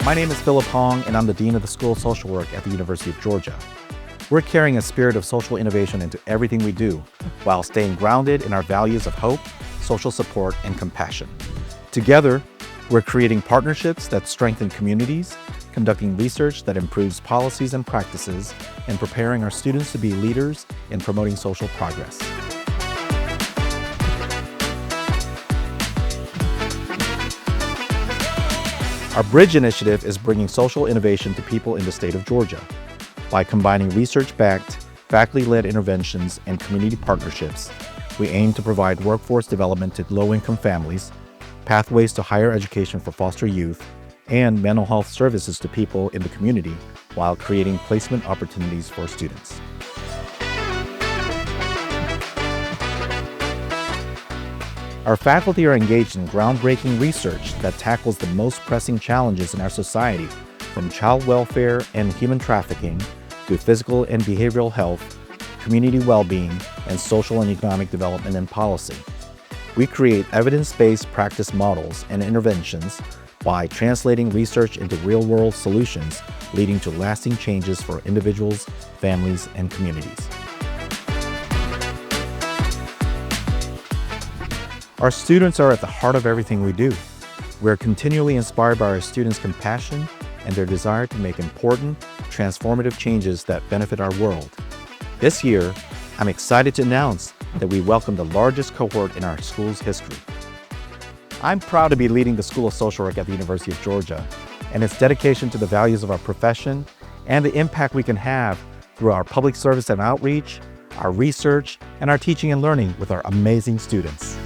My name is Philip Hong, and I'm the Dean of the School of Social Work at the University of Georgia. We're carrying a spirit of social innovation into everything we do, while staying grounded in our values of hope, social support, and compassion. Together, we're creating partnerships that strengthen communities, conducting research that improves policies and practices, and preparing our students to be leaders in promoting social progress. Our Bridge initiative is bringing social innovation to people in the state of Georgia. By combining research-backed, faculty-led interventions and community partnerships, we aim to provide workforce development to low-income families, pathways to higher education for foster youth, and mental health services to people in the community while creating placement opportunities for students. Our faculty are engaged in groundbreaking research that tackles the most pressing challenges in our society, from child welfare and human trafficking to physical and behavioral health, community well-being, and social and economic development and policy. We create evidence-based practice models and interventions by translating research into real-world solutions, leading to lasting changes for individuals, families, and communities. Our students are at the heart of everything we do. We're continually inspired by our students' compassion and their desire to make important, transformative changes that benefit our world. This year, I'm excited to announce that we welcome the largest cohort in our school's history. I'm proud to be leading the School of Social Work at the University of Georgia, and its dedication to the values of our profession and the impact we can have through our public service and outreach, our research, and our teaching and learning with our amazing students.